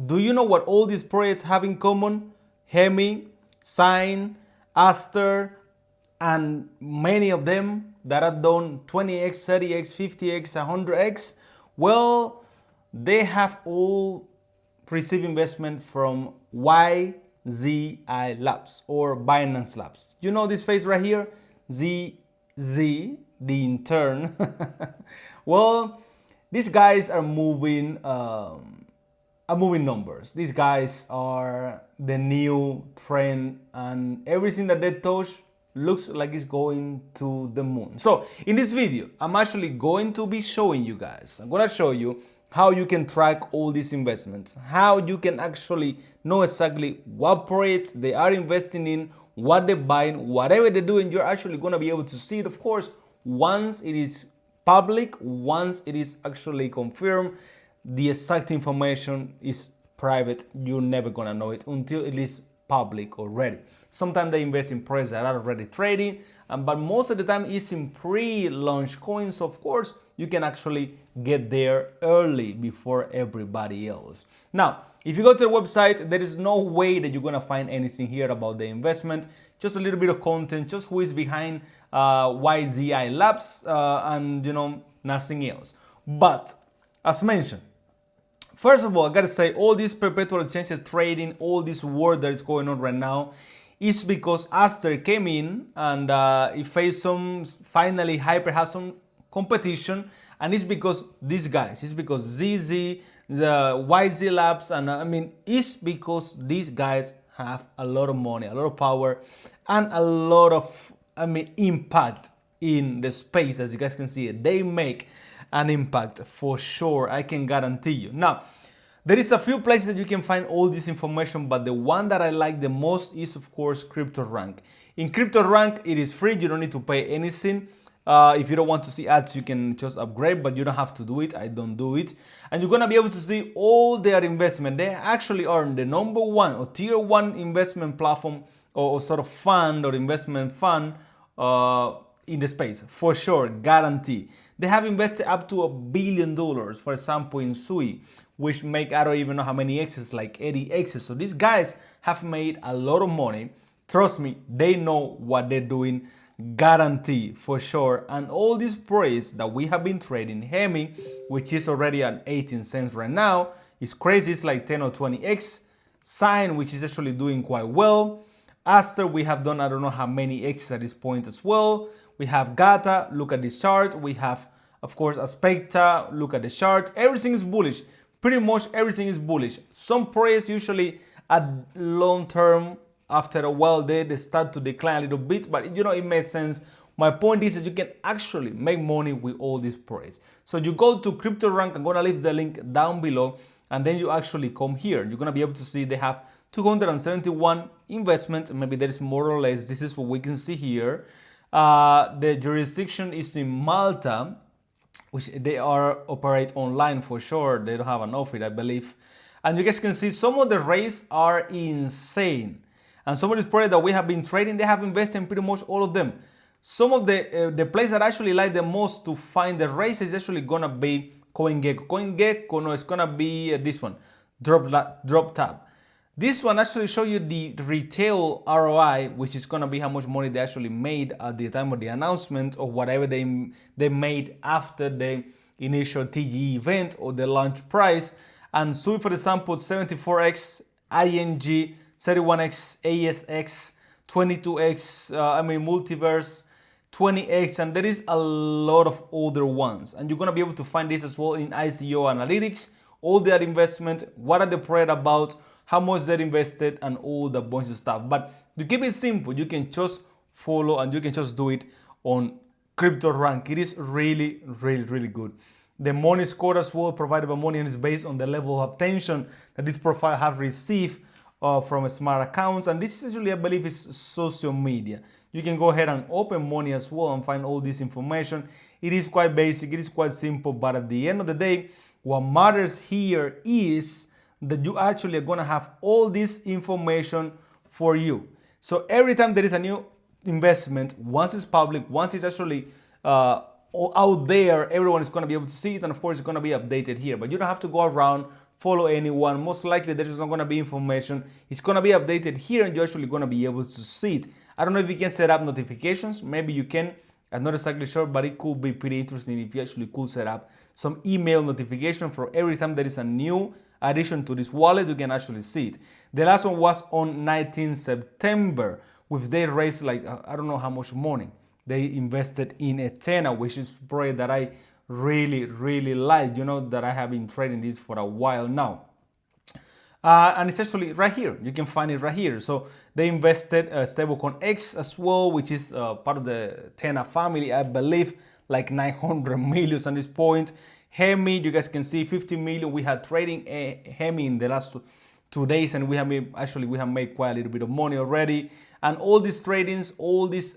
do you know what all these projects have in common? Hemi, Sign, Aster, and many of them that have done 20x, 30x, 50x, 100x, well, they have all received investment from YZI Labs or Binance Labs. You know this face right here? ZZ, the intern. Well, these guys are moving numbers. These guys are the new trend, and everything that they touch looks like it's going to the moon. So in this video, I'm actually going to be showing you guys, I'm gonna show you how you can track all these investments, how you can actually know exactly what projects they are investing in, what they're buying, whatever they're doing. You're actually gonna be able to see it, of course, once it is public, once it is actually confirmed. The exact information is private. You're never gonna know it until it is public already. Sometimes they invest in projects that are already trading, but most of the time it's in pre-launch coins. So of course, you can actually get there early before everybody else. Now, if you go to the website, there is no way that you're gonna find anything here about the investment. Just a little bit of content, just who is behind YZI Labs, and nothing else. But as mentioned, first of all, I gotta say, all these perpetual exchanges trading, all this war that is going on right now, is because Aster came in and it faced some, finally Hyper had some competition, and it's because these guys, it's because ZZ, the YZ Labs, and it's because these guys have a lot of money, a lot of power, and a lot of, impact in the space. As you guys can see, they make an impact for sure, I can guarantee you. Now, there is a few places that you can find all this information, but the one that I like the most is, of course, CryptoRank. In CryptoRank, it is free. You don't need to pay anything. If you don't want to see ads, you can just upgrade, but you don't have to do it. I don't do it. And you're gonna be able to see all their investment. They actually are the number one or tier one investment platform, or sort of fund or investment fund in the space, for sure, guarantee. They have invested up to $1 billion, for example, in Sui, which make, I don't even know how many X's, like 80 X's. So these guys have made a lot of money. Trust me, they know what they're doing, guarantee, for sure. And all these projects that we have been trading, Hemi, which is already at 18 cents right now, is crazy. It's like 10 or 20X. Sign, which is actually doing quite well. Aster, we have done I don't know how many X's at this point as well. We have Gata, look at this chart. We have, of course, Aspecta, look at the chart. Everything is bullish. Pretty much everything is bullish. Some projects usually at long term, after a while, they start to decline a little bit, but it makes sense. My point is that you can actually make money with all these projects. So you go to CryptoRank, I'm gonna leave the link down below, and then you actually come here. You're gonna be able to see they have 271 investments. Maybe there is more or less. This is what we can see here. The jurisdiction is in Malta, which they operate online for sure. They don't have an office, I believe. And you guys can see some of the rates are insane. And some of these projects that we have been trading, they have invested in pretty much all of them. Some of the place that I actually like the most to find the rates is actually gonna be CoinGecko. CoinGecko, no, it's gonna be this one, DropTab. This one actually shows you the retail ROI, which is gonna be how much money they actually made at the time of the announcement, or whatever they made after the initial TGE event or the launch price. And so, for example, 74x, ING, 31x, ASX, 22x, Multiverse, 20x, and there is a lot of older ones. And you're gonna be able to find this as well in ICO analytics, all their investment, what are the project about, how much they invested, and all the bunch of stuff. But to keep it simple, you can just follow and you can just do it on CryptoRank. It is really, really, really good. The money score as well provided by money, and is based on the level of attention that this profile have received from smart accounts. And this is actually, I believe, is social media. You can go ahead and open money as well and find all this information. It is quite basic, it is quite simple, but at the end of the day, what matters here is that you actually are gonna have all this information for you. So every time there is a new investment, once it's public, once it's actually out there, everyone is gonna be able to see it, and of course it's gonna be updated here. But you don't have to go around follow anyone. Most likely there is not going to be information. It's going to be updated here and you're actually going to be able to see it. I don't know if you can set up notifications. Maybe you can. I'm not exactly sure, but it could be pretty interesting if you actually could set up some email notification for every time there is a new addition to this wallet. You can actually see it. The last one was on 19 September, with they raised like, I don't know how much money. They invested in Etena, which is a project that I really like. You know that I have been trading this for a while now. And it's actually right here. You can find it right here. So they invested stablecoin X as well, which is part of the Tena family, I believe, like 900 million at this point. Hemi, you guys can see 50 million. We had trading Hemi in the last 2 days, and we have made quite a little bit of money already. And all these tradings, all these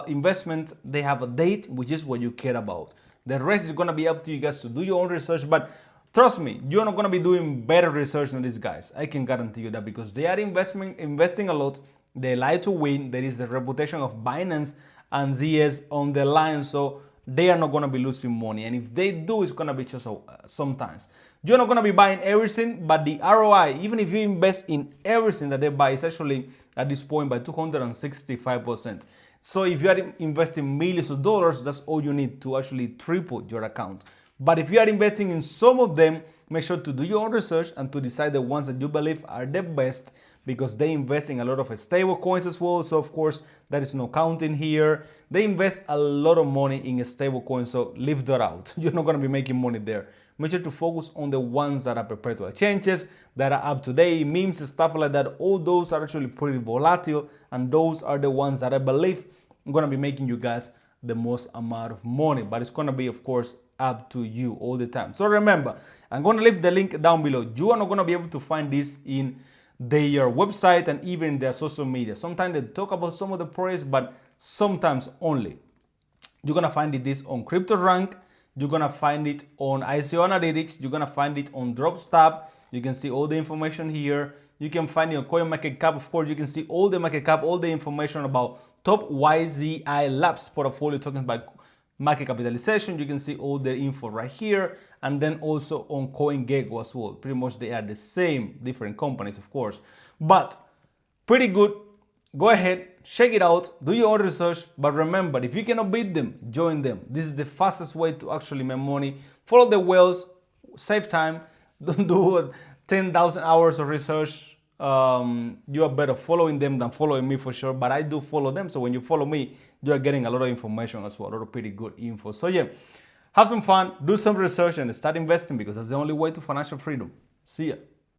investments, they have a date, which is what you care about. The rest is gonna be up to you guys to do your own research, but trust me, you're not going to be doing better research than these guys. I can guarantee you that, because they are investing a lot. They like to win. There is the reputation of Binance and ZS on the line, so they are not going to be losing money. And if they do, it's going to be just sometimes. You're not going to be buying everything, but the ROI, even if you invest in everything that they buy, is actually at this point by 265%. So if you are investing millions of dollars, that's all you need to actually triple your account. But if you are investing in some of them, make sure to do your own research and to decide the ones that you believe are the best, because they invest in a lot of stable coins as well. So of course, there is no counting here. They invest a lot of money in stable coins, so leave that out. You're not going to be making money there. Make sure to focus on the ones that are perpetual changes, that are up to date, memes and stuff like that. All those are actually pretty volatile, and those are the ones that I believe are going to be making you guys the most amount of money. But it's going to be, of course, up to you all the time. So remember, I'm going to leave the link down below. You are not going to be able to find this in their website and even in their social media. Sometimes they talk about some of the projects, but sometimes only. You're going to find this on CryptoRank. You're going to find it on ICO Analytics. You're going to find it on Dropstab. You can see all the information here. You can find it on CoinMarketCap. Of course, you can see all the market cap, all the information about top YZI Labs portfolio tokens by market capitalization. You can see all the info right here, and then also on CoinGecko as well. Pretty much they are the same, different companies, of course, but pretty good. Go ahead, check it out, do your own research. But remember, if you cannot beat them, join them. This is the fastest way to actually make money. Follow the whales, save time. Don't do 10,000 hours of research. You are better following them than following me for sure, but I do follow them. So when you follow me, you are getting a lot of information as well, a lot of pretty good info. So yeah, have some fun, do some research, and start investing, because that's the only way to financial freedom. See ya.